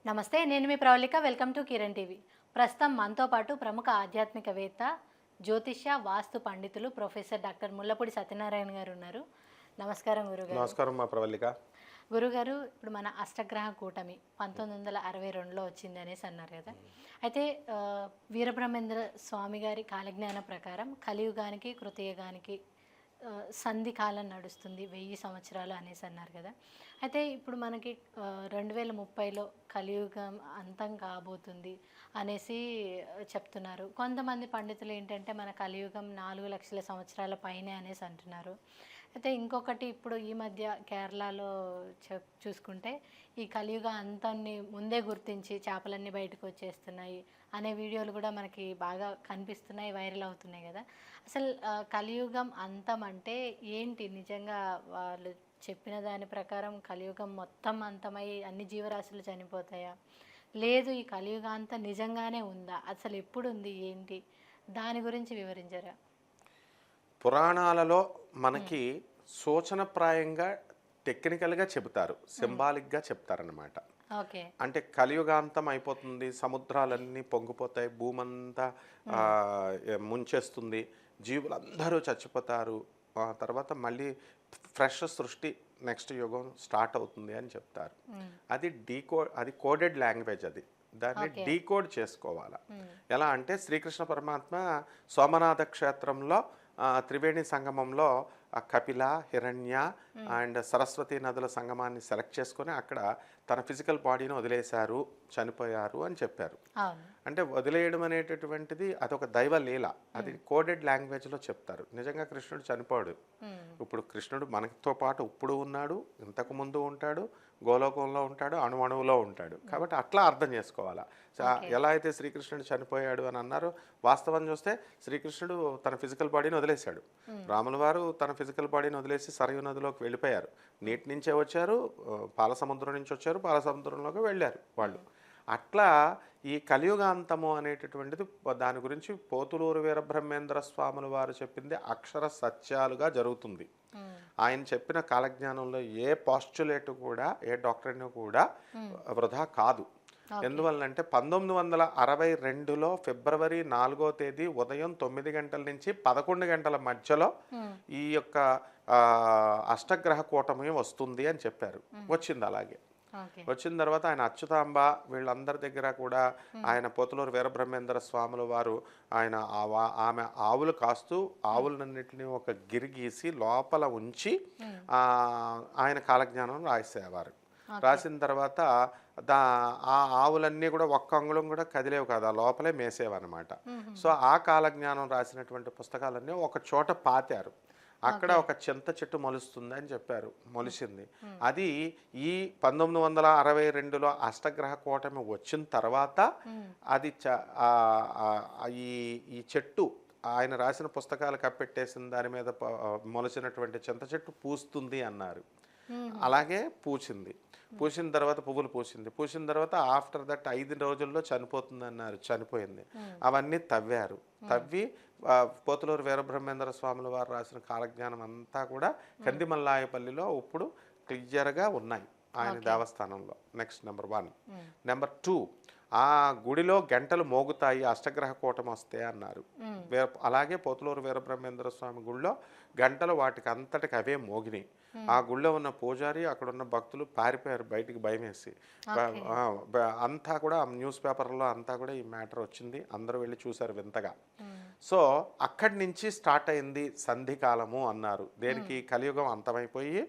నమస్తే, నేను మీ Pravallika. Welcome to Kiran TV. ప్రస్తుతం మనతో పాటు ప్రముఖ ఆధ్యాత్మికవేత్త, జ్యోతిష్య, వాస్తు పండితులు ప్రొఫెసర్ డాక్టర్ ముల్లపూడి సత్యనారాయణ గారు ఉన్నారు. నమస్కారం గురుగారు. నమస్కారం మా ప్రవళిక. గురుగారు, ఇప్పుడు మన అష్టగ్రహ కూటమి 1962లో వచ్చింది అనేసి అన్నారు కదా. అయితే వీరబ్రహ్మేంద్ర స్వామి గారి కాలజ్ఞాన ప్రకారం కలియుగానికి కృతయుగానికి సంధి కాలం నడుస్తుంది, 1000 సంవత్సరాలు అనేసి అన్నారు కదా. అయితే ఇప్పుడు మనకి 2030లో కలియుగం అంతం కాబోతుంది అనేసి చెప్తున్నారు. కొంతమంది పండితులు ఏంటంటే మన కలియుగం 4 లక్షల సంవత్సరాల పైనే అనేసి అంటున్నారు. అయితే ఇంకొకటి, ఇప్పుడు ఈ మధ్య కేరళలో చూసుకుంటే ఈ కలియుగ అంతాన్ని ముందే గుర్తించి చేపలన్నీ బయటకు వచ్చేస్తున్నాయి అనే వీడియోలు కూడా మనకి బాగా కనిపిస్తున్నాయి, వైరల్ అవుతున్నాయి కదా. అసలు కలియుగం అంతం అంటే ఏంటి? నిజంగా వాళ్ళు చెప్పిన దాని ప్రకారం కలియుగం మొత్తం అంతమై అన్ని జీవరాశులు చనిపోతాయా, లేదు ఈ కలియుగాంతం నిజంగానే ఉందా, అసలు ఎప్పుడు ఉంది, ఏంటి దాని గురించి వివరించరా? పురాణాలలో మనకి సూచనప్రాయంగా టెక్నికల్గా చెబుతారు, సింబాలిక్గా చెప్తారనమాట. ఓకే. అంటే కలియుగాంతం అయిపోతుంది, సముద్రాలన్నీ పొంగిపోతాయి, భూమంతా ముంచేస్తుంది, జీవులందరూ చచ్చిపోతారు, తర్వాత మళ్ళీ ఫ్రెష్ సృష్టి, నెక్స్ట్ యుగం స్టార్ట్ అవుతుంది అని చెప్తారు. అది కోడెడ్ లాంగ్వేజ్. దాన్ని డీకోడ్ చేసుకోవాలి. ఎలా అంటే శ్రీకృష్ణ పరమాత్మ సోమనాథ క్షేత్రంలో త్రివేణి సంగమంలో కపిల, హిరణ్య అండ్ సరస్వతి నదుల సంగమాన్ని సెలెక్ట్ చేసుకొని అక్కడ తన ఫిజికల్ బాడీని వదిలేశారు, చనిపోయారు అని చెప్పారు. అంటే వదిలేయడం అనేటటువంటిది అదొక దైవ లీల, అది కోడెడ్ లాంగ్వేజ్లో చెప్తారు. నిజంగా కృష్ణుడు చనిపోడు. ఇప్పుడు కృష్ణుడు మనతో పాటు ఇప్పుడు ఉన్నాడు, ఇంతకు ముందు ఉంటాడు, గోలోకంలో ఉంటాడు, అణువణువులో ఉంటాడు. కాబట్టి అట్లా అర్థం చేసుకోవాలా. ఎలా అయితే శ్రీకృష్ణుడు చనిపోయాడు అని అన్నారు, వాస్తవం చూస్తే శ్రీకృష్ణుడు తన ఫిజికల్ బాడీని వదిలేశాడు. రాముల వారు తన ఫిజికల్ బాడీని వదిలేసి సరయూ నదిలోకి వెళ్ళిపోయారు. నీటి నుంచే వచ్చారు, పాల సముద్రం నుంచి వచ్చారు, పాల సముద్రంలోకి వెళ్ళారు వాళ్ళు. అట్లా ఈ కలియుగాంతము అనేటటువంటిది, దాని గురించి పోతులూరు వీరబ్రహ్మేంద్ర స్వాముల వారు చెప్పింది అక్షర సత్యాలుగా జరుగుతుంది. ఆయన చెప్పిన కాలజ్ఞానంలో ఏ పాస్టులేట్ కూడా, ఏ డాక్టర్ని కూడా వృధా కాదు. ఎందువల్లంటే 1962లో ఫిబ్రవరి 4వ తేదీ ఉదయం 9 గంటల నుంచి 11 గంటల మధ్యలో ఈ యొక్క అష్టగ్రహ కూటమి వస్తుంది అని చెప్పారు. వచ్చింది. అలాగే వచ్చిన తర్వాత ఆయన అచ్యుతాంబ వీళ్ళందరి దగ్గర కూడా ఆయన పోతులూరు వీరబ్రహ్మేంద్ర స్వాముల వారు ఆయన ఆమె ఆవులు కాస్తూ ఆవులన్నింటినీ ఒక గిరి గీసి లోపల ఉంచి ఆయన కాలజ్ఞానం రాసేవారు. రాసిన తర్వాత ఆ ఆవులన్నీ కూడా ఒక్క అంగుళం కూడా కదిలేవు కాదు, ఆ లోపలే మేసేవన్నమాట. సో ఆ కాలజ్ఞానం రాసినటువంటి పుస్తకాలన్నీ ఒక చోట పాతారు. అక్కడ ఒక చింత చెట్టు మొలుస్తుంది అని చెప్పారు, మొలిసింది. అది ఈ 1962లో అష్టగ్రహ కూటమి వచ్చిన తర్వాత అది ఈ చెట్టు ఆయన రాసిన పుస్తకాలు కప్పెట్టేసిన దాని మీద మొలిచినటువంటి చింత చెట్టు పూస్తుంది అన్నారు. అలాగే పూచింది. పూసిన తర్వాత పువ్వులు పూసిన తర్వాత ఆఫ్టర్ దట్ 5 రోజుల్లో చనిపోతుంది అన్నారు, చనిపోయింది. అవన్నీ తవ్వారు. తవ్వి పోతులూరు వీరబ్రహ్మేంద్ర స్వాముల వారు రాసిన కాలజ్ఞానం అంతా కూడా కందిమల్లాయపల్లిలో ఇప్పుడు క్లియర్గా ఉన్నాయి ఆయన దేవస్థానంలో. Next number 1. నెంబర్ 2, ఆ గుడిలో గంటలు మోగుతాయి అష్టగ్రహ కూటమి వస్తే అన్నారు. అలాగే పోతులూరు వీరబ్రహ్మేంద్ర స్వామి గుడిలో గంటలు వాటికి అంతటికి అవే మోగినాయి. ఆ గుళ్ళో ఉన్న పూజారి, అక్కడ ఉన్న భక్తులు పారిపోయారు బయటికి భయమేసి. అంతా కూడా న్యూస్ పేపర్లో అంతా కూడా ఈ మ్యాటర్ వచ్చింది, అందరూ వెళ్ళి చూశారు వింతగా. సో అక్కడి నుంచి స్టార్ట్ అయింది సంధికాలము అన్నారు. దేనికి? కలియుగం అంతమైపోయి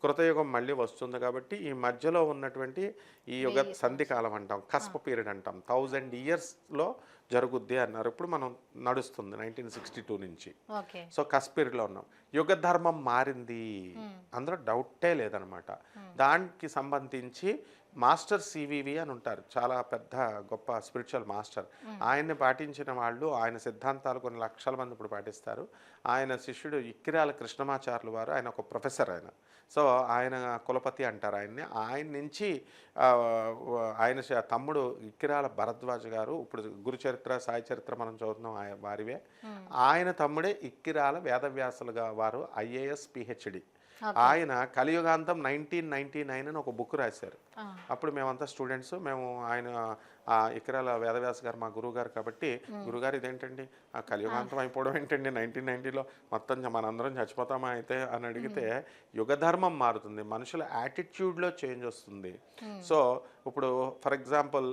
కృతయుగం మళ్ళీ వస్తుంది కాబట్టి ఈ మధ్యలో ఉన్నటువంటి ఈ యుగ సంధికాలం అంటాం, కస్ప్ పీరియడ్ అంటాం, 1000 ఇయర్స్లో జరుగుద్ది అన్నారు. ఇప్పుడు మనం నడుస్తుంది 1962 నుంచి. సో కస్ప్ పీరియడ్లో ఉన్నాం. యుగ ధర్మం మారింది, అందులో డౌటే లేదనమాట. దానికి సంబంధించి మాస్టర్ సివివి అని ఉంటారు, చాలా పెద్ద గొప్ప స్పిరిచువల్ మాస్టర్. ఆయన్ని పాటించిన వాళ్ళు, ఆయన సిద్ధాంతాలు కొన్ని లక్షల మంది ఇప్పుడు పాటిస్తారు. ఆయన శిష్యుడు ఇక్కిరాల కృష్ణమాచార్యులు వారు, ఆయన ఒక ప్రొఫెసర్. ఆయన సో ఆయన కులపతి అంటారు ఆయన్ని. ఆయన నుంచి ఆయన తమ్ముడు ఇక్కిరాల భరద్వాజ్ గారు, ఇప్పుడు గురుచరిత్ర సాయి చరిత్ర మనం చదువుతున్నాం వారివే. ఆయన తమ్ముడే ఇక్కిరాల వేదవ్యాసులుగా వారు, IAS PhD. ఆయన కలియుగాంతం 1999 అని ఒక బుక్ రాశారు. అప్పుడు మేమంతా స్టూడెంట్స్, మేము ఆయన ఇకరాల వేదవ్యాస గారు మా గురువు గారు కాబట్టి, గురుగారు ఇదేంటండి ఆ కలియుగాంతం అయిపోవడం ఏంటండి 1990లో మొత్తం మనందరం చచ్చిపోతామా అయితే అని అడిగితే, యుగధర్మం మారుతుంది, మనుషుల యాటిట్యూడ్లో చేంజ్ వస్తుంది. సో ఇప్పుడు for example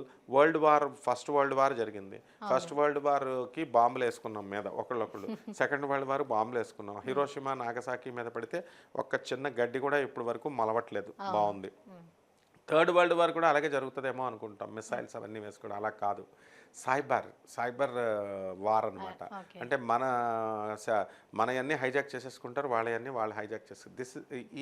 first world war జరిగింది. ఫస్ట్ వరల్డ్ వార్కి బాంబులు వేసుకున్నాం మీద ఒకళ్ళొకళ్ళు. సెకండ్ వరల్డ్ వార్ బాంబులు వేసుకున్నాం. హిరోషిమా నాగసాకి మీద పడితే ఒక్క చిన్న గడ్డి కూడా ఇప్పటి వరకు మలవట్లేదు, బాగుంది. థర్డ్ వరల్డ్ వార్ కూడా అలాగే జరుగుతుందేమో అనుకుంటాం, మిసైల్స్ అవన్నీ వేసుకోవడం. అలా కాదు, సైబర్ వార్ అనమాట. అంటే మనయన్నీ హైజాక్ చేసేసుకుంటారు, వాళ్ళయన్నీ వాళ్ళు హైజాక్ చేస్తారు.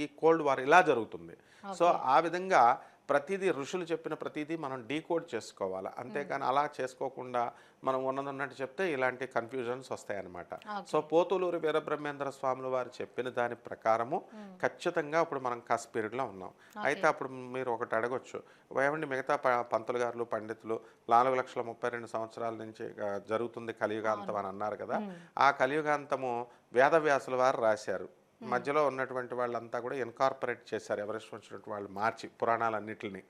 ఈ కోల్డ్ వార్ ఇలా జరుగుతుంది. సో ఆ విధంగా ప్రతిదీ ఋషులు చెప్పిన ప్రతిదీ మనం డీకోడ్ చేసుకోవాలి. అంతేకాని అలా చేసుకోకుండా మనం ఉన్నదన్నట్టు చెప్తే ఇలాంటి కన్ఫ్యూజన్స్ వస్తాయన్నమాట. సో పోతులూరి వీరబ్రహ్మేంద్ర స్వాముల వారు చెప్పిన దాని ప్రకారము ఖచ్చితంగా ఇప్పుడు మనం కస్పీరియడ్లో ఉన్నాం. అయితే అప్పుడు మీరు ఒకటి అడగొచ్చు, ఏమండి మిగతా పంతులు గారులు పండితులు 4,32,000 సంవత్సరాల నుంచి జరుగుతుంది కలియుగాంతం అని అన్నారు కదా. ఆ కలియుగాంతము వేదవ్యాసుల వారు రాశారు. మధ్యలో ఉన్నటువంటి వాళ్ళంతా కూడా ఇన్కార్పొరేట్ చేశారు, ఎవరెస్ట్ వచ్చినటువంటి వాళ్ళు మార్చి పురాణాలన్నింటిని.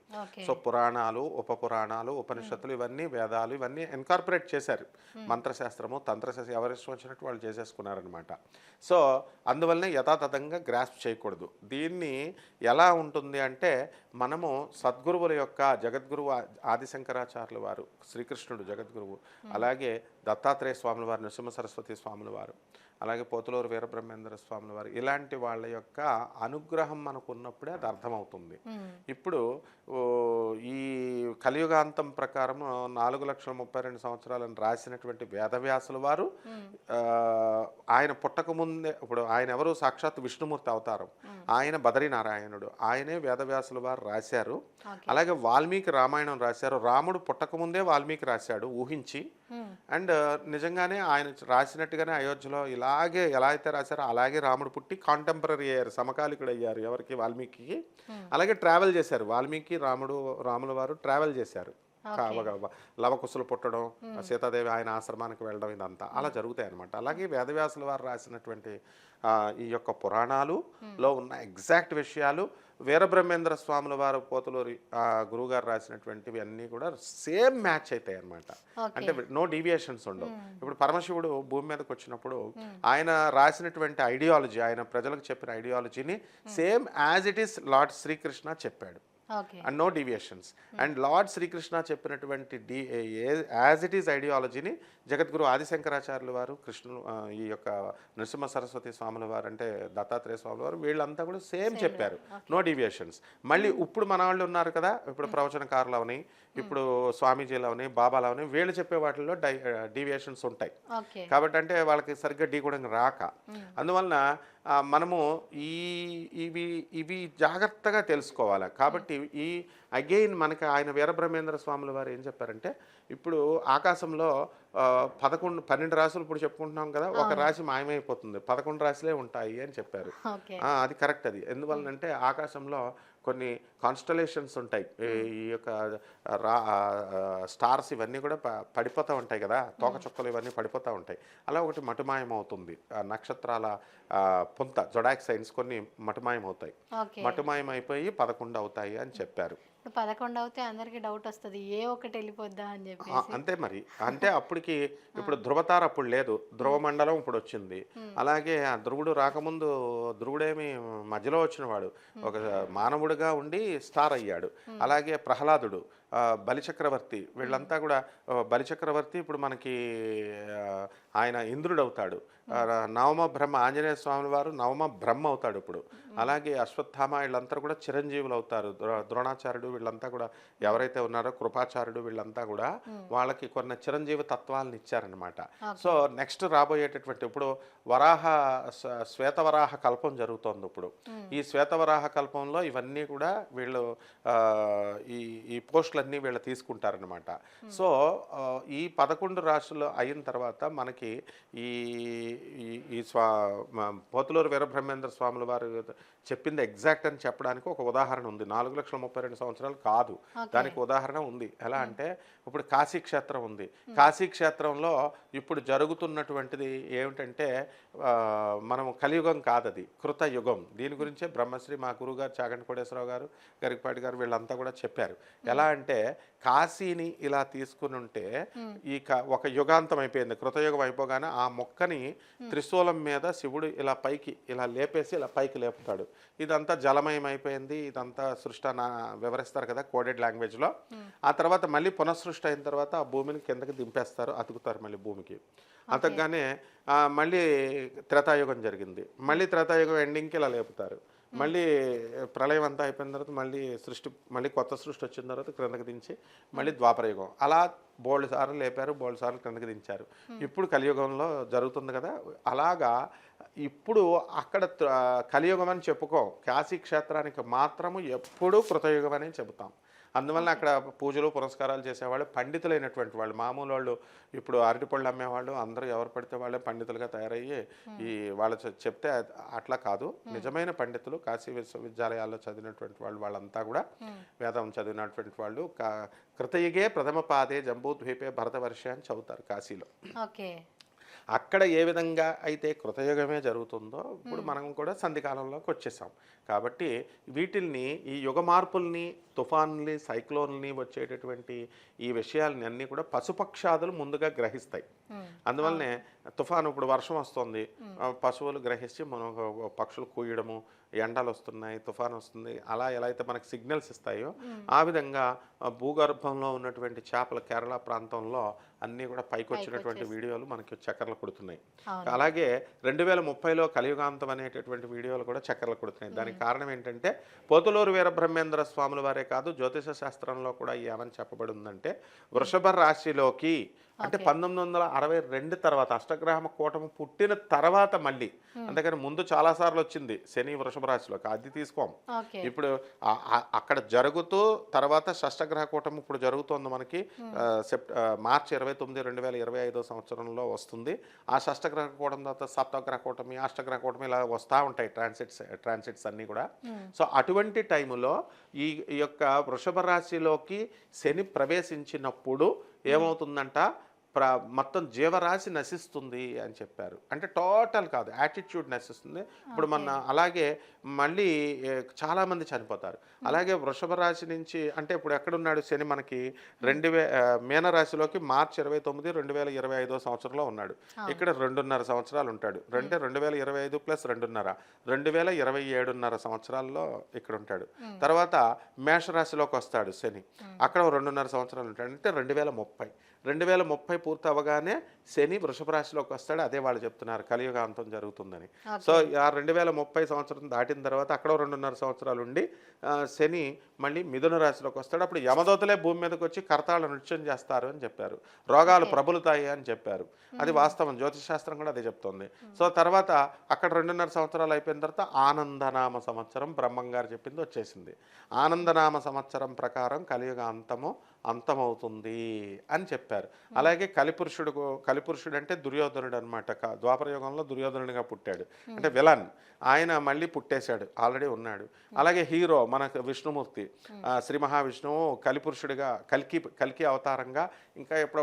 సో పురాణాలు, ఉపపురాణాలు, ఉపనిషత్తులు, ఇవన్నీ వేదాలు, ఇవన్నీ ఇన్కార్పొరేట్ చేశారు. మంత్రశాస్త్రము, తంత్రశాస్త్రం ఎవరెస్ట్ వచ్చినట్టు వాళ్ళు చేసేసుకున్నారనమాట. సో అందువల్లనే యథాతథంగా గ్రాస్ప్ చేయకూడదు. దీన్ని ఎలా ఉంటుంది అంటే, మనము సద్గురువుల యొక్క జగద్గురువు ఆదిశంకరాచార్యుల వారు, శ్రీకృష్ణుడు జగద్గురువు, అలాగే దత్తాత్రేయ స్వాముల వారు, నృసింహ సరస్వతి స్వాముల వారు, అలాగే పోతులూరు వీరబ్రహ్మేంద్ర స్వాముల వారు, ఇలాంటి వాళ్ళ యొక్క అనుగ్రహం మనకు ఉన్నప్పుడే అది అర్థమవుతుంది. ఇప్పుడు ఈ కలియుగాంతం ప్రకారం 4,32,000 సంవత్సరాలను రాసినటువంటి వేదవ్యాసుల వారు ఆయన పుట్టక ముందే, ఇప్పుడు ఆయన ఎవరు, సాక్షాత్ విష్ణుమూర్తి అవతారం, ఆయన బదరీనారాయణుడు, ఆయనే వేదవ్యాసుల వారు రాశారు. అలాగే వాల్మీకి రామాయణం రాశారు. రాముడు పుట్టక ముందే వాల్మీకి రాశాడు ఊహించి. అండ్ నిజంగానే ఆయన రాసినట్టుగానే అయోధ్యలో ఇలాగే ఎలా అయితే రాశారో అలాగే రాముడు పుట్టి కాంటెంపరీ అయ్యారు, సమకాలికుడు అయ్యారు ఎవరికి, వాల్మీకి. అలాగే ట్రావెల్ చేశారు వాల్మీకి, రాముల వారు ట్రావెల్ చేశారు. లవకుశలు పుట్టడం, సీతాదేవి ఆయన ఆశ్రమానికి వెళ్ళడం, ఇదంతా అలా జరుగుతాయి అనమాట. అలాగే వేదవ్యాసుల వారు రాసినటువంటి ఈ యొక్క పురాణాలులో ఉన్న ఎగ్జాక్ట్ విషయాలు వీరబ్రహ్మేంద్ర స్వాముల వారు పోతులూరి గురువుగారు రాసినటువంటివి అన్నీ కూడా సేమ్ మ్యాచ్ అవుతాయి అనమాట. అంటే నో డీవియేషన్స్ ఉండవు. ఇప్పుడు పరమశివుడు భూమి మీదకి వచ్చినప్పుడు ఆయన రాసినటువంటి ఐడియాలజీ, ఆయన ప్రజలకు చెప్పిన ఐడియాలజీని same as it is lord Srikrishna చెప్పాడు. And no deviations. And lord Srikrishna చెప్పినటువంటి యాజ్ ఇట్ ఈస్ ఐడియాలజీని జగద్గురు ఆదిశంకరాచార్యుల వారు, కృష్ణుడు, ఈ యొక్క నృసింహ సరస్వతి స్వాముల వారు, అంటే దత్తాత్రేయ స్వాముల వారు, వీళ్ళంతా కూడా సేమ్ చెప్పారు, నో డీవియేషన్స్. మళ్ళీ ఇప్పుడు మన వాళ్ళు ఉన్నారు కదా, ఇప్పుడు ప్రవచనకారులు అవని, ఇప్పుడు స్వామీజీలు అవని, బాబాలు అవని, వీళ్ళు చెప్పే వాటిల్లో డీవియేషన్స్ ఉంటాయి. కాబట్టి అంటే వాళ్ళకి సరిగ్గా డీకోడింగ్ రాక, అందువలన మనము ఇవి జాగ్రత్తగా తెలుసుకోవాలి. కాబట్టి అగైన్ మనకి ఆయన వీరబ్రహ్మేంద్ర స్వాముల వారు ఏం చెప్పారంటే, ఇప్పుడు ఆకాశంలో 12 రాశులు ఇప్పుడు చెప్పుకుంటున్నాం కదా, ఒక రాశి మాయమైపోతుంది, 11 రాశులే ఉంటాయి అని చెప్పారు. అది కరెక్ట్. అది ఎందువల్లంటే ఆకాశంలో కొన్ని కాన్స్టలేషన్స్ ఉంటాయి, ఈ యొక్క స్టార్స్ ఇవన్నీ కూడా పడిపోతూ ఉంటాయి కదా, తోకచుక్కలు ఇవన్నీ పడిపోతూ ఉంటాయి. అలా ఒకటి మటుమాయం అవుతుంది, నక్షత్రాల పుంత జొడాక్ సైన్స్ కొన్ని మటుమాయం అవుతాయి, మటుమాయం అయిపోయి 11 అవుతాయి అని చెప్పారు. 11 అవుతే అందరికి డౌట్ వస్తుంది, ఏ ఒకటి వెళ్ళిపోద్దా అని చెప్పి. అంతే మరి. అంటే అప్పటికి ఇప్పుడు ధృవతార అప్పుడు లేదు, ధ్రువ మండలం ఇప్పుడు వచ్చింది. అలాగే ఆ ధ్రువుడు రాకముందు ధ్రువుడేమి మధ్యలో వచ్చినవాడు, ఒక మానవుడిగా ఉండి స్టార్ అయ్యాడు. అలాగే ప్రహ్లాదుడు, బలిచక్రవర్తి, వీళ్ళంతా కూడా, బలిచక్రవర్తి ఇప్పుడు మనకి ఆయన ఇంద్రుడు అవుతాడు. నవమ బ్రహ్మ, ఆంజనేయ స్వామి వారు నవమ బ్రహ్మ అవుతాడు ఇప్పుడు. అలాగే అశ్వత్థామ వీళ్ళంతా కూడా చిరంజీవులు అవుతారు. ద్రోణాచార్యుడు వీళ్ళంతా కూడా ఎవరైతే ఉన్నారో, కృపాచార్యుడు, వీళ్ళంతా కూడా వాళ్ళకి కొన్ని చిరంజీవి తత్వాలను ఇచ్చారనమాట. సో నెక్స్ట్ రాబోయేటటువంటి ఇప్పుడు శ్వేతవరాహ కల్పం జరుగుతోంది ఇప్పుడు. ఈ శ్వేతవరాహ కల్పంలో ఇవన్నీ కూడా వీళ్ళు ఈ పోస్టులన్నీ వీళ్ళు తీసుకుంటారనమాట. సో ఈ 11 రాశులు అయిన తర్వాత మనకి ఈ పోతులూరు వీరబ్రహ్మేంద్ర స్వాముల వారు చెప్పింది ఎగ్జాక్ట్ అని చెప్పడానికి ఒక ఉదాహరణ ఉంది. 4,32,000 సంవత్సరాలు కాదు, దానికి ఉదాహరణ ఉంది. ఎలా అంటే ఇప్పుడు కాశీ క్షేత్రం ఉంది. కాశీ క్షేత్రంలో ఇప్పుడు జరుగుతున్నటువంటిది ఏమిటంటే మనం కలియుగం కాదది, కృతయుగం. దీని గురించే బ్రహ్మశ్రీ మా గురువుగారు చాగంటి కోటేశ్వరరావు గారు, గరికపాటి గారు వీళ్ళంతా కూడా చెప్పారు. ఎలా అంటే కాశీని ఇలా తీసుకుని ఉంటే ఈ ఒక యుగాంతం అయిపోయింది, కృతయుగం అయిపోగానే ఆ మొక్కని త్రిశూలం మీద శివుడు ఇలా పైకి ఇలా లేపేసి ఇలా పైకి లేపుతాడు. ఇదంతా జలమయం అయిపోయింది, ఇదంతా సృష్టి వివరిస్తారు కదా కోడెడ్ లాంగ్వేజ్లో. ఆ తర్వాత మళ్ళీ పునఃసృష్టి అయిన తర్వాత ఆ భూమిని కిందకి దింపేస్తారు, అతుకుతారు మళ్ళీ భూమికి. అతకగానే మళ్ళీ త్రేతాయుగం జరిగింది. మళ్ళీ త్రేతాయుగం ఎండింగ్కి ఇలా లేపుతారు. మళ్ళీ ప్రళయం అంతా అయిపోయిన తర్వాత మళ్ళీ కొత్త సృష్టి వచ్చిన తర్వాత క్రిందకి దించి మళ్ళీ ద్వాపరయుగం. అలా బోల్డ్ సార్లు లేపారు, బోల్డ్ సార్లు క్రిందకి దించారు. ఇప్పుడు కలియుగంలో జరుగుతుంది కదా. అలాగా ఇప్పుడు అక్కడ కలియుగం అని చెప్పుకోం, కాశీ క్షేత్రానికి మాత్రము ఎప్పుడూ కృతయుగం అని చెబుతాం. అందువల్ల అక్కడ పూజలు పురస్కారాలు చేసేవాళ్ళు పండితులైనటువంటి వాళ్ళు. మామూలు వాళ్ళు ఇప్పుడు అరటిపళ్ళు అమ్మేవాళ్ళు అందరూ ఎవరు పడితే వాళ్ళే పండితులుగా తయారయ్యి ఈ వాళ్ళు చెప్తే అట్లా కాదు. నిజమైన పండితులు కాశీ విశ్వవిద్యాలయాల్లో చదివినటువంటి వాళ్ళంతా కూడా వేదం చదివినటువంటి వాళ్ళు కృతయుగే ప్రథమ పాదే జంబూద్వీపే భరతవర్ష అని చదువుతారు కాశీలో. అక్కడ ఏ విధంగా అయితే కృతయుగమే జరుగుతుందో ఇప్పుడు మనం కూడా సంధికాలంలోకి వచ్చేసాం. కాబట్టి వీటిల్ని, ఈ యుగ మార్పుల్ని, తుఫాన్లని, సైక్లోన్లని, వచ్చేటటువంటి ఈ విషయాలని అన్నీ కూడా పశుపక్షాదులు ముందుగా గ్రహిస్తాయి. అందువల్లనే తుఫాను, ఇప్పుడు వర్షం వస్తుంది, పశువులు గ్రహించి మనం పక్షులు కూయడము, ఎండలు వస్తున్నాయి, తుఫాను వస్తుంది, అలా ఎలా అయితే మనకి సిగ్నల్స్ ఇస్తాయో ఆ విధంగా భూగర్భంలో ఉన్నటువంటి చేపల కేరళ ప్రాంతంలో అన్నీ కూడా పైకి వచ్చినటువంటి వీడియోలు మనకి చక్కర్లు కొడుతున్నాయి. అలాగే 2030లో కలియుగాంతం అనేటటువంటి వీడియోలు కూడా చక్కర్లు కొడుతున్నాయి. దానికి కారణం ఏంటంటే పోతులూరు వీరబ్రహ్మేంద్ర స్వాముల వారే కాదు, జ్యోతిష శాస్త్రంలో కూడా ఏమని చెప్పబడి ఉందంటే వృషభ రాశిలోకి అంటే 1962 తర్వాత అష్టగ్రహ కూటమి పుట్టిన తర్వాత మళ్ళీ, అందుకని ముందు చాలాసార్లు వచ్చింది శని వృషభ రాశిలోకి, అది తీసుకోం. ఇప్పుడు అక్కడ జరుగుతూ తర్వాత షష్టగ్రహ కూటమి ఇప్పుడు జరుగుతోంది మనకి మార్చి 29, 2025 సంవత్సరంలో వస్తుంది. ఆ షష్టగ్రహ కూటమి తర్వాత సప్తగ్రహ కూటమి, అష్టగ్రహ కూటమి ఇలా వస్తూ ఉంటాయి ట్రాన్సిట్స్ అన్నీ కూడా. సో అటువంటి టైములో ఈ యొక్క వృషభ రాశిలోకి శని ప్రవేశించినప్పుడు ఏమవుతుందంట, మొత్తం జీవరాశి నశిస్తుంది అని చెప్పారు. అంటే టోటల్ కాదు, యాటిట్యూడ్ నశిస్తుంది. ఇప్పుడు అలాగే మళ్ళీ చాలామంది చనిపోతారు. అలాగే వృషభ రాశి నుంచి అంటే ఇప్పుడు ఎక్కడున్నాడు శని మనకి మీనరాశిలోకి మార్చి 29, 2025 సంవత్సరంలో ఉన్నాడు. ఇక్కడ 2.5 సంవత్సరాలు ఉంటాడు. 2025 ప్లస్ 2.5, 2027.5 సంవత్సరాల్లో ఇక్కడ ఉంటాడు. తర్వాత మేషరాశిలోకి వస్తాడు శని, అక్కడ 2.5 సంవత్సరాలు ఉంటాడు. అంటే 2030 పూర్తి అవగానే శని వృషభ రాశిలోకి వస్తాడు. అదే వాళ్ళు చెప్తున్నారు కలియుగాంతం జరుగుతుందని. సో ఆ 2030 సంవత్సరం దాటిన తర్వాత అక్కడ 2.5 సంవత్సరాలు ఉండి శని మళ్ళీ మిథున రాశిలోకి వస్తాడు. అప్పుడు యమదూతలే భూమి మీదకి వచ్చి కర్తాళ నృత్యం చేస్తారు అని చెప్పారు. రోగాలు ప్రబలుతాయి అని చెప్పారు. అది వాస్తవం, జ్యోతిషశాస్త్రం కూడా అదే చెప్తుంది. సో తర్వాత అక్కడ 2.5 సంవత్సరాలు అయిపోయిన తర్వాత ఆనందనామ సంవత్సరం బ్రహ్మంగారు చెప్పింది వచ్చేసింది. ఆనందనామ సంవత్సరం ప్రకారం కలియుగ అంతమవుతుంది అని చెప్పారు. అలాగే కలిపురుషుడు అంటే దుర్యోధనుడు అనమాట. ద్వాపరయుగంలో దుర్యోధనుడిగా పుట్టాడు, అంటే విలన్. ఆయన మళ్ళీ పుట్టేశాడు, ఆల్రెడీ ఉన్నాడు. అలాగే హీరో మనకు విష్ణుమూర్తి, శ్రీ మహావిష్ణువు కలిపురుషుడిగా కల్కి అవతారంగా ఇంకా ఎప్పుడో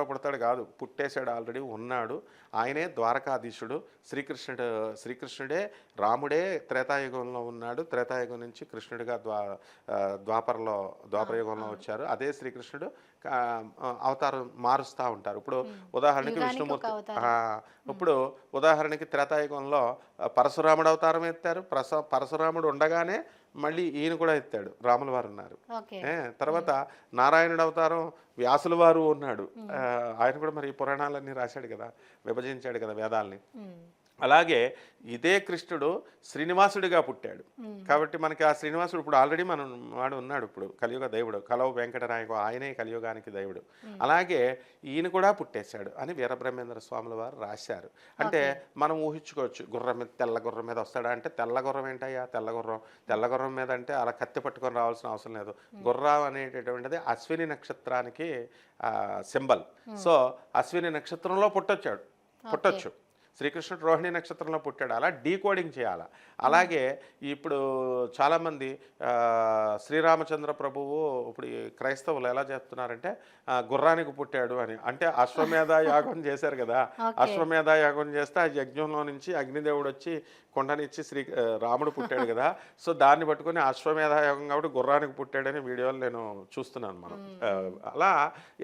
పుడతాడు కాదు, పుట్టేశాడు, ఆల్రెడీ ఉన్నాడు. ఆయనే ద్వారకాధీశుడు. శ్రీకృష్ణుడే, రాముడే త్రేతాయుగంలో ఉన్నాడు. త్రేతాయుగం నుంచి కృష్ణుడిగా ద్వాపరయుగంలో వచ్చారు. అదే శ్రీకృష్ణుడు అవతారం మారుస్తూ ఉంటారు. ఇప్పుడు ఉదాహరణకి విష్ణుమూర్తి, ఇప్పుడు ఉదాహరణకి త్రేతాయుగంలో పరశురాముడు అవతారం ఎత్తారు. పరశురాముడు ఉండగానే మళ్ళీ ఈయన కూడా ఎత్తాడు, రాముల వారు ఉన్నారు. తర్వాత నారాయణుడు అవతారం వ్యాసుల వారు ఉన్నాడు. ఆయన కూడా మరి పురాణాలన్నీ రాశాడు కదా, విభజించాడు కదా వేదాలని. అలాగే ఇదే కృష్ణుడు శ్రీనివాసుడిగా పుట్టాడు. కాబట్టి మనకి ఆ శ్రీనివాసుడు ఇప్పుడు ఆల్రెడీ వాడు ఉన్నాడు. ఇప్పుడు కలియుగ దేవుడు, కలవు వెంకటనాయకు, ఆయనే కలియుగానికి దేవుడు. అలాగే ఈయన కూడా పుట్టేశాడు అని వీరబ్రహ్మేంద్ర స్వాముల వారు రాశారు. అంటే మనం ఊహించుకోవచ్చు, గుర్రం మీద తెల్ల గుర్రం మీద వస్తాడా అంటే, తెల్ల గుర్రం ఏంటయ్యా, తెల్ల గుర్రం మీద అంటే అలా కత్తి పట్టుకొని రావాల్సిన అవసరం లేదు. గుర్రం అనేటటువంటిది అశ్విని నక్షత్రానికి సింబల్. సో అశ్విని నక్షత్రంలో పుట్టొచ్చు. శ్రీకృష్ణుడు రోహిణి నక్షత్రంలో పుట్టాడు, అలా డీకోడింగ్ చేయాలి. అలాగే ఇప్పుడు చాలామంది శ్రీరామచంద్ర ప్రభువు ఇప్పుడు ఈ క్రైస్తవులు ఎలా చెప్తున్నారంటే గుర్రానికి పుట్టాడు అని. అంటే అశ్వమేధ యాగం చేశారు కదా, అశ్వమేధ యాగం చేస్తే ఆ యజ్ఞంలో నుంచి అగ్నిదేవుడు వచ్చి కొండనిచ్చి రాముడు పుట్టాడు కదా, సో దాన్ని పట్టుకొని అశ్వమేధ యాగం కాబట్టి గుర్రానికి పుట్టాడని వీడియోలు నేను చూస్తున్నాను. మనం అలా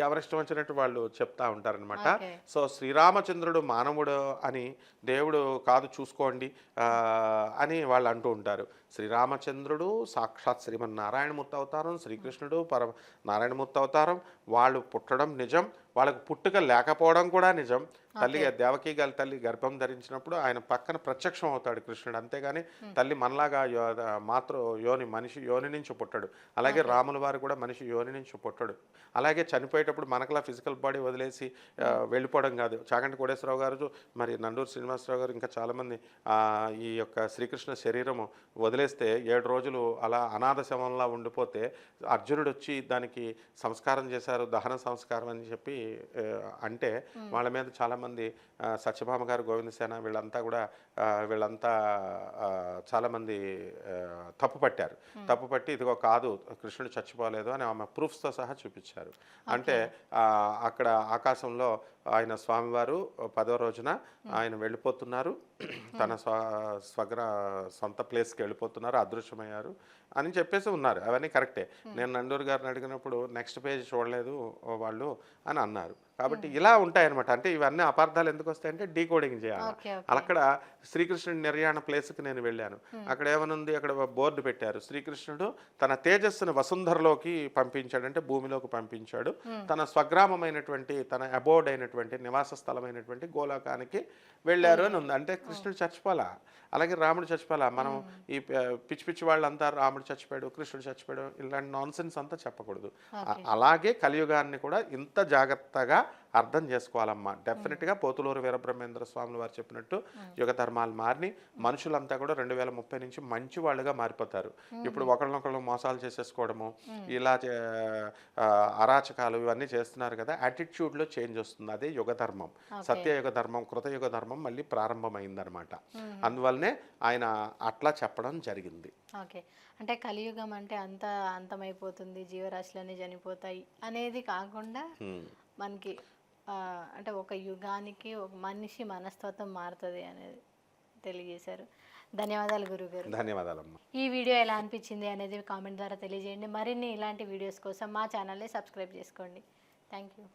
ఎవరిష్టం వచ్చినట్టు వాళ్ళు చెప్తా ఉంటారనమాట. సో శ్రీరామచంద్రుడు మానవుడు అని దేవుడు కాదు చూసుకోండి అని వాళ్ళు అంటూ ఉంటారు. శ్రీరామచంద్రుడు సాక్షాత్ శ్రీమన్నారాయణమూర్తి అవతారం, శ్రీకృష్ణుడు నారాయణమూర్తి అవతారం. వాళ్ళు పుట్టడం నిజం, వాళ్ళకు పుట్టుక లేకపోవడం కూడా నిజం. తల్లి దేవకీ గారి తల్లి గర్భం ధరించినప్పుడు ఆయన పక్కన ప్రత్యక్షం అవుతాడు కృష్ణుడు, అంతేగాని తల్లి మనలాగా యోని మనిషి యోని నుంచి పుట్టాడు. అలాగే రాముల వారు కూడా మనిషి యోని నుంచి పుట్టాడు. అలాగే చనిపోయేటప్పుడు మనకలా ఫిజికల్ బాడీ వదిలేసి వెళ్ళిపోవడం కాదు. చాగంటి కోటేశ్వరరావు గారు, మరి నండూరు శ్రీనివాసరావు గారు, ఇంకా చాలామంది ఈ యొక్క శ్రీకృష్ణ శరీరము వదిలేస్తే 7 రోజులు అలా అనాథ శవంలా ఉండిపోతే అర్జునుడు వచ్చి దానికి సంస్కారం చేశారు, దహన సంస్కారం అని చెప్పి అంటే వాళ్ళ మీద చాలామంది సత్యభామ గారు, గోవిందసేన వీళ్ళంతా చాలామంది తప్పుపట్టి ఇదిగో కాదు కృష్ణుడు చచ్చిపోలేదు అని ఆమె ప్రూఫ్స్తో సహా చూపించారు. అంటే అక్కడ ఆకాశంలో ఆయన స్వామివారు 10వ రోజున ఆయన వెళ్ళిపోతున్నారు, తన సొంత ప్లేస్కి వెళ్ళిపోతున్నారు, అదృశ్యమయ్యారు అని చెప్పేసి ఉన్నారు. అవన్నీ కరెక్టే. నేను నండూరు గారిని అడిగినప్పుడు నెక్స్ట్ పేజ్ చూడలేదు వాళ్ళు అని అన్నారు. కాబట్టి ఇలా ఉంటాయన్నమాట. అంటే ఇవన్నీ అపార్థాలు ఎందుకు వస్తాయంటే డీకోడింగ్ చేయాలి. అక్కడ శ్రీకృష్ణుడి నిర్యాణ ప్లేస్కి నేను వెళ్ళాను. అక్కడ ఏమనుంది, అక్కడ బోర్డు పెట్టారు, శ్రీకృష్ణుడు తన తేజస్సును వసుంధరలోకి పంపించాడు, అంటే భూమిలోకి పంపించాడు. తన స్వగ్రామమైనటువంటి తన అబోర్డ్ అయినటువంటి నివాస స్థలమైనటువంటి గోలోకానికి వెళ్ళారు అని ఉంది. అంటే కృష్ణుడు చచ్చిపోలా, అలాగే రాముడు చచ్చిపోలా. మనం ఈ పిచ్చి వాళ్ళంతా రాముడు చచ్చిపోయాడు, కృష్ణుడు చచ్చిపోయాడు, ఇలాంటి నాన్సెన్స్ అంతా చెప్పకూడదు. అలాగే కలియుగాన్ని కూడా ఇంత జాగ్రత్తగా అర్థం చేసుకోవాలమ్మా. డెఫినెట్గా పోతులూరు వీరబ్రహ్మేంద్ర స్వాములు వారు చెప్పినట్టు యుగ ధర్మాలు మారి మనుషులంతా కూడా 2030 నుంచి మంచి వాళ్ళుగా మారిపోతారు. ఇప్పుడు ఒకళ్ళనొకళ్ళు మోసాలు చేసేసుకోవడము, ఇలా అరాచకాలు ఇవన్నీ చేస్తున్నారు కదా, యాటిట్యూడ్లో చేంజ్ వస్తుంది. అదే యుగ ధర్మం, సత్యయుగ ధర్మం, కృతయుగ ధర్మం మళ్ళీ ప్రారంభమైందనమాట. అందువల్లనే ఆయన అట్లా చెప్పడం జరిగింది. ఓకే, అంటే కలియుగం అంటే అంతమైపోతుంది, జీవరాశులన్నీ చనిపోతాయి అనేది కాకుండా మనకి అంటే ఒక యుగానికి ఒక మనిషి మనస్తత్వం మారుతుంది అనేది తెలియజేశారు. ధన్యవాదాలు గురుగారు. ధన్యవాదాలమ్మా. ఈ వీడియో ఎలా అనిపించింది అనేది కామెంట్ ద్వారా తెలియజేయండి. మరిన్ని ఇలాంటి వీడియోస్ కోసం మా ఛానల్ని సబ్స్క్రైబ్ చేసుకోండి. Thank you.